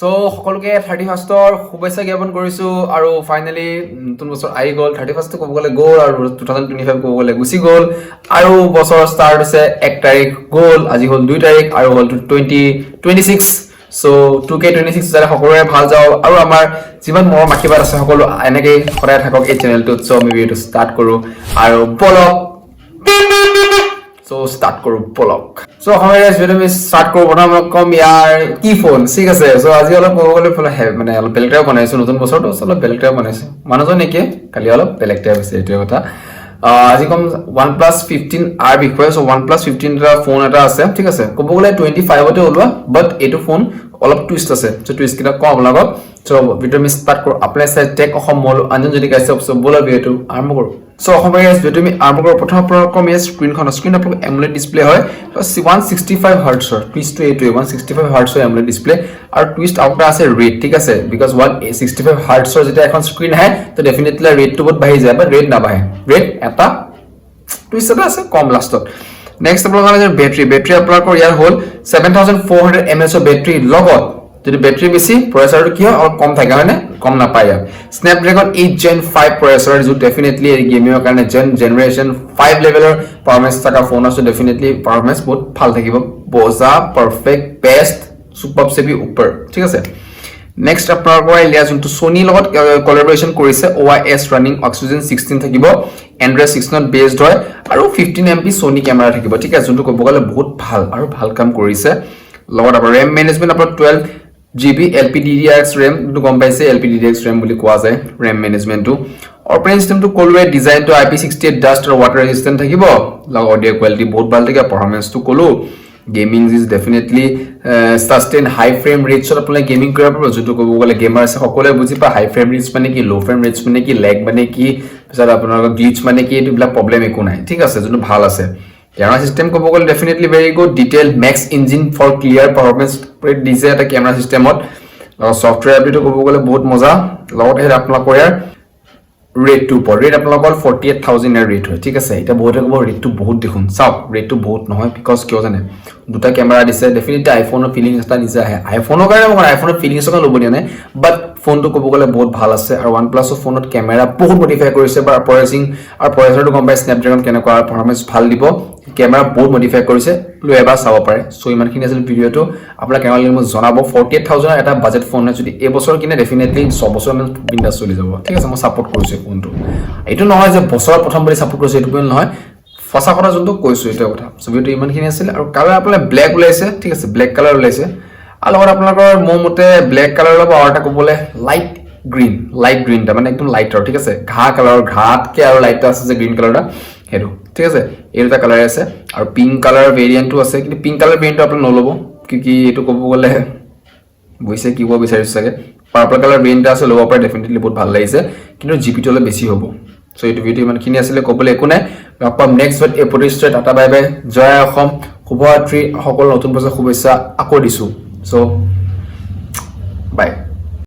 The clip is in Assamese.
সো সকলোকে 31ৰ শুভেচ্ছা জ্ঞাপন কৰিছো আৰু ফাইনালি নতুন বছৰ আহি গ'ল 31টো ক'ব গ'লে গ'ল আৰু 2025 ক'ব গ'লে গুচি গ'ল আৰু বছৰ ষ্টাৰ্ট হৈছে 1 তাৰিখ গ'ল আজি হ'ল 2 তাৰিখ আৰু হ'ল 2026 সো 2K26 যাতে সকলোৰে ভাল যাও আৰু আমাৰ যিমান মৰম আশীৰ্বাদ আছে সকলো এনেকৈ সদায় থাকক এই চেনেলটোত সো আমি ভিডিঅ'টো ষ্টাৰ্ট কৰো আৰু বলক So start কৰো ব্লগ সো আমাৰ ভিডিও আমি স্টাৰ্ট কৰো প্ৰথম কম ইয়াৰ কি ফোন ঠিক আছে সো আজি অলপ ক'ব গ'লে মানে অলপ বেলেগটাই বনাইছো নতুন বছৰটো অলপ বেলেগটাই বনাইছো মানুহজন একে কালি অলপ বেলেগটাই হৈছে এইটো কথা আজি কম OnePlus 15R বিষয়ে সো OnePlus 15 টা ফোন এটা আছে ঠিক আছে ক'ব গ'লে 25 তে ওলোৱা বাট এইটো ফোন অলপ টুইষ্ট আছে সো টুইষ্ট কিটা কম লাগক সো ভিডিও আমি স্টার্ট কৰো apply site টেক অসম মল আনজন যদি গাইছে সব বলা ভিডিওটো আৰম্ভ কৰো সো অসমৰ গাইছ ভিডিও আমি আৰম্ভ কৰো প্ৰথম কম এই স্ক্ৰীন আপোনাক AMOLED ডিসপ্লে হয় 165 হাৰ্টজৰ টুইষ্ট টো এইটো 165 হাৰ্টজৰ AMOLED ডিসপ্লে আৰু টুইষ্ট আউটটা আছে ৰেড ঠিক আছে বিকজ 165 হাৰ্টজৰ যেটা এখন স্ক্ৰীন হয় তো ডেফিনেটলি ৰেডটো বহুত বাঢ়ি যায় বাট ৰেড নাবাঢ়ে ৰেড এটা টুইষ্ট এটা আছে কম লাষ্টত নেক্সট আপোনালোকৰ বেটাৰী আপোনালোকৰ ইয়াৰ হ'ল 7400 mAh বেটাৰী লগত যদি বেটাৰী বেছি প্ৰচেছৰটো কি হয় অলপ কম থাকে হয়নে কম নাপায় Snapdragon 8 Gen 5 প্ৰচেছৰ যো ডেফিনেটলি গেমিংৰ কাৰণে জেনাৰেশন 5 লেভেলৰ পাৰফৰম্যান্স থকা ফোন আছে ডেফিনেটলি পাৰফৰম্যান্স বহুত ভাল থাকিব বজা পাৰফেক্ট বেষ্ট সুপাৰ সেভি ওপৰ ঠিক আছে নেক্সট আপোনালোকৰ ইলিয়া যোনটো Sony লগত কোলাবৰেচন কৰিছে OIS ৰানিং Oxygen 16 থাকিব Android 16 বেসড হয় আৰু 15 MP Sony কেমেৰা থাকিব ঠিক আছে যোনটো ক'ব গ'লে বহুত ভাল আৰু ভাল কাম কৰিছে লগত আপোনাৰ RAM মেনেজমেন্ট আপোনাৰ 12GB LPDDR RAM to গম পাইছে LPDDR RAM বুলি কোৱা যায় RAM management to operating system to কলৱে design to IP68 dust or water resistant থাকিব লগ অডিও কোৱালিটি বহুত ভাল থাকে পাৰফৰম্যান্স to কলো gaming is definitely sustain high frame rates ৰ আপোনাৰ গেমিং কৰিব পাৰিব যেটো ক'ব গ'লে গেমাৰ আছে সকলোৱে বুজি পায় হাই ফ্ৰেম ৰেটস মানে কি লো ফ্ৰেম ৰেটস মানে কি ল্যাগ মানে কি পিছত আপোনাৰ গ্লিচ মানে কি এইবিলাক প্ৰবলেম একো নাই ঠিক আছে যেটো ভাল আছে Camera system ko bogol definitely very good detailed max engine for clear performance rate dice eta camera system ot software update ko bogol bahut moza lot he apna koyar rate to por rate apna kol 48000 er rate hoy thik ase eta bahut ko rate to bahut dekhun sao rate to bahut nohoy because kyo jane duta camera dise definitely iPhone feeling esta nise ahe iPhone o karone mon iPhone feeling so loboni ne but phone to ko bogol bahut bhal ase aru OnePlus phone ot camera bahut modify korise ba processing aru processor to combine Snapdragon kenekwa performance bhal dibo camera বহুত মডিফাই কৰিছে লৈ এবাৰ চাব পাৰে সো ইমানখিনি আছিল ভিডিওটো আপোনাক কেনেকৈ মই জনাব 48000 এটা বাজেট ফোন যদি এই বছৰ কিনে ডেফিনেটলি 6 বছৰ মান বিন্দাস চলি যাব ঠিক আছে মই সাপোৰ্ট কৰিছো ফোনটো এইটো নহয় যে বছৰ প্ৰথম বুলি সাপোৰ্ট কৰিছো এইটো বুলি নহয় ফসা কথা যোনটো কৈছো এটা কথা সো ভিডিওটো ইমানখিনি আছিল আৰু কালাৰ আপোনাৰ ব্ল্যাক ওলাইছে ঠিক আছে ব্ল্যাক কালাৰ ওলাইছে আৰু লগত আপোনালোকৰ মোৰ মতে ব্ল্যাক কালাৰ লব আৰু এটা ক'বলে লাইট গ্ৰীন টা মানে একদম লাইট আৰু ঠিক আছে ঘা কালাৰ ঘাতকে আৰু লাইট আছে যে গ্ৰীন কালাৰটা হেৰু ঠিক আছে এইটা কালাৰ আছে আৰু পিংক কালাৰ ভেৰিয়েন্টটো আছে কিন্তু পিংক কালাৰ ভেৰিয়েন্টটো আপুনি নলব কি এটো ক'ব গ'লে বইছে কি ক'ব বিচাৰিছে চাগে পাৰ্পল কালাৰ ভেৰিয়েন্ট আছে লব পাৰে ডেফিনেটলি বহুত ভাল লাগিছে কিন্তু জিপিটো লৈ বেছি হ'ব সো এইটো ভিডিও ইমানখিনি আছিল ক'বলে একো নাই লগ next episode tata bye bye জয় অসম শুভৰাত্ৰি সকলো নতুন বছৰ শুভেচ্ছা আকৌ দিছো সো বাই